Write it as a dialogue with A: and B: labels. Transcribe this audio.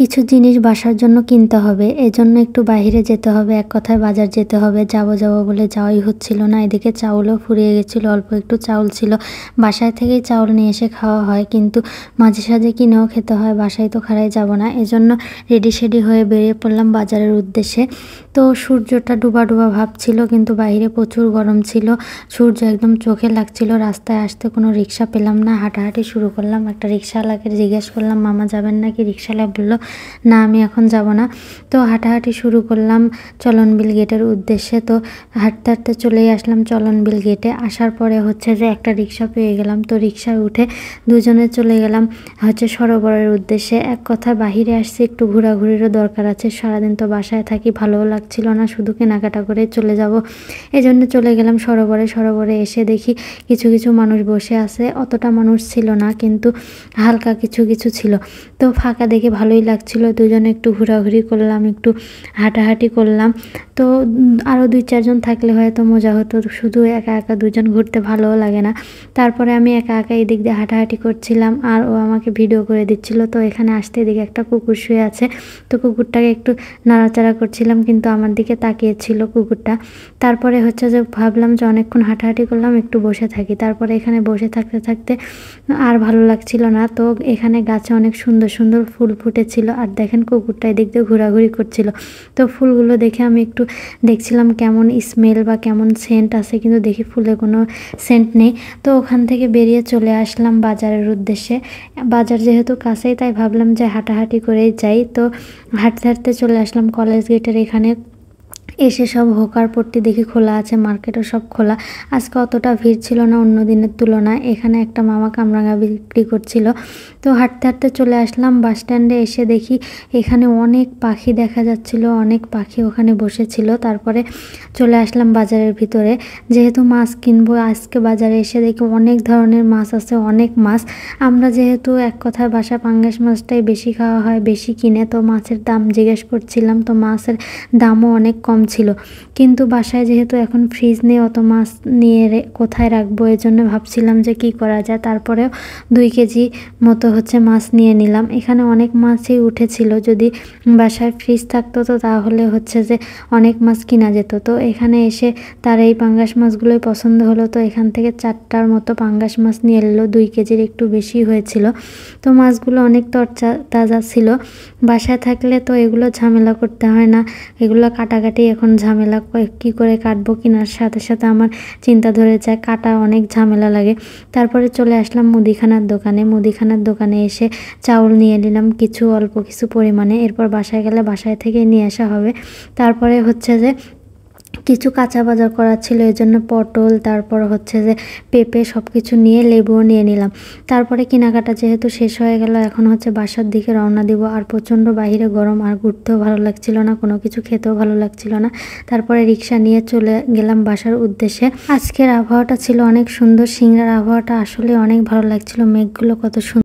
A: কিছু জিনিস বাসার জন্য কিনতে হবে, এজন্য একটু বাইরে যেতে হবে, এক কথায় বাজার যেতে হবে। যাবো বলে যাওয়াই হচ্ছিল না। এদিকে চাউলও ফুরিয়ে গেছিলো, অল্প একটু চাউল ছিল। বাসায় থেকেই চাউল নিয়ে এসে খাওয়া হয়, কিন্তু মাঝে সাঝে কিনেও খেতে হয়, বাসায় তো খাড়াই যাব না। এজন্য রেডি হয়ে বেরিয়ে পড়লাম বাজারের উদ্দেশ্যে। তো সূর্যটা ডুবা ডুবা ভাব ছিল, কিন্তু বাইরে প্রচুর গরম ছিল, সূর্য একদম চোখে লাগছিল। রাস্তায় আসতে কোনো রিক্সা পেলাম না, হাঁটাহাঁটি শুরু করলাম। একটা রিক্সাওয়ালাকে জিজ্ঞেস করলাম, মামা যাবেন নাকি? রিক্সাওয়ালা বললো, না আমি এখন যাব না। তো হাঁটাহাঁটি শুরু করলাম চলনবিল গেটের উদ্দেশ্যে। তো হাঁটতে হাঁটতে চলেই আসলাম চলনবিল গেটে। আসার পরে হচ্ছে যে একটা রিক্সা পেয়ে গেলাম, তো রিক্সায় উঠে দুজনে চলে গেলাম হচ্ছে সরোবরের উদ্দেশ্যে। এক কথায় বাহিরে আসছি, একটু ঘোরাঘুরিরও দরকার আছে। সারাদিন তো বাসায় থাকি, ভালোও লাগছিল না, শুধু কেনাকাটা করে চলে যাব। এই জন্য চলে গেলাম সরোবরে এসে দেখি কিছু কিছু মানুষ বসে আছে, অতটা মানুষ ছিল না, কিন্তু হালকা কিছু কিছু ছিল। তো ফাঁকা দেখে ভালোই লাগছিল, দুজনে একটু ঘোরাঘুরি করলাম, একটু হাঁটাহাঁটি করলাম। তো আরও 2-4 জন থাকলে হয়তো মজা হতো, শুধু একা একা দুজন ঘুরতে ভালোও লাগে না। তারপরে আমি একা একা এদিক দিয়ে হাঁটাহাঁটি করছিলাম, আর ও আমাকে ভিডিও করে দিচ্ছিল। তো এখানে আসতে এদিকে একটা কুকুর শুয়ে আছে, তো কুকুরটাকে একটু নাড়াচাড়া করছিলাম, কিন্তু আমার দিকে তাকিয়েছিল কুকুরটা। তারপরে হচ্ছে যে ভাবলাম যে অনেকক্ষণ হাঁটাহাঁটি করলাম, একটু বসে থাকি। তারপরে এখানে বসে থাকতে থাকতে আর ভালো লাগছিল না। তো এখানে গাছে অনেক সুন্দর সুন্দর ফুল ফুটেছিল, আর দেখেন কুকুরটা এদিক দিয়ে ঘোরাঘুরি করছিল। তো ফুলগুলো দেখে আমি একটু দেখছিলাম কেমন স্মেল বা কেমন সেন্ট আছে, কিন্তু দেখি ফুলে কোনো সেন্ট নেই। তো ওখান থেকে বেরিয়ে চলে আসলাম বাজারের উদ্দেশ্যে। বাজার যেহেতু কাছেই, তাই ভাবলাম যে হাঁটাহাঁটি করেই যাই। তো হাঁটতে হাঁটতে চলে আসলাম কলেজ গেটের এখানে। এসে সব হোকার পট্টি দেখি খোলা আছে, মার্কেটও সব খোলা। আজকে অতটা ভিড় ছিল না অন্য দিনের তুলনায়। এখানে একটা মামা কামরাঙা বিক্রি করছিল। তো হাঁটতে হাঁটতে চলে আসলাম বাস স্ট্যান্ডে। এসে দেখি এখানে অনেক পাখি দেখা যাচ্ছিল, অনেক পাখি ওখানে বসেছিল। তারপরে চলে আসলাম বাজারের ভিতরে, যেহেতু মাছ কিনবো। আজকে বাজারে এসে দেখি অনেক ধরনের মাছ আছে, অনেক মাছ। আমরা যেহেতু এক কথায় বাসা পাঙ্গাস মাছটাই বেশি খাওয়া হয়, বেশি কিনে। তো মাছের দাম জিজ্ঞেস করছিলাম, তো মাছের দামও অনেক কম ছিল। কিন্তু বাসায় যেহেতু এখন ফ্রিজ নেই, অত মাছ নিয়ে কোথায় রাখবো, এই জন্য ভাবছিলাম যে কি করা যায়। তারপরেও 2 কেজি মতো হচ্ছে মাছ নিয়ে নিলাম। এখানে অনেক মাছই উঠেছিল, যদি বাসায় ফ্রিজ থাকতো তো তাহলে হচ্ছে যে অনেক মাছ কিনা যেত। তো এখানে এসে তার এই পাঙ্গাস মাছগুলোই পছন্দ হলো, তো এখান থেকে 4টার মতো পাঙ্গাস মাছ নিয়ে এলো। 2 কেজির একটু বেশি হয়েছিল। তো মাছগুলো অনেক তাজা ছিল। বাসায় থাকলে তো এগুলো ঝামেলা করতে হয় না, এগুলো কাটাকাটি এখন ঝামেলা, কী করে কাটবো কেনার সাথে সাথে আমার চিন্তা ধরে যায়, কাটা অনেক ঝামেলা লাগে। তারপরে চলে আসলাম মুদিখানার দোকানে এসে চাউল নিয়ে নিলাম কিছু, অল্প কিছু পরিমাণে। এরপর বাসায় গেলে বাসায় থেকে নিয়ে আসা হবে। তারপরে হচ্ছে যে কিছু কাঁচা বাজার করা ছিল, এই জন্য পটল, তারপর হচ্ছে যে পেঁপে, সব কিছু নিয়ে লেবুও নিয়ে নিলাম। তারপরে কেনাকাটা যেহেতু শেষ হয়ে গেল, এখন হচ্ছে বাসার দিকে রওনা দিব। আর প্রচণ্ড বাইরে গরম, আর ঘুরতেও ভালো লাগছিল না, কোনো কিছু খেতেও ভালো লাগছিল না। তারপরে রিক্সা নিয়ে চলে গেলাম বাসার উদ্দেশ্যে। আজকের আবহাওয়াটা ছিল অনেক সুন্দর, সিংড়ার আবহাওয়াটা আসলে অনেক ভালো লাগছিল, মেঘগুলো কত সুন্দর।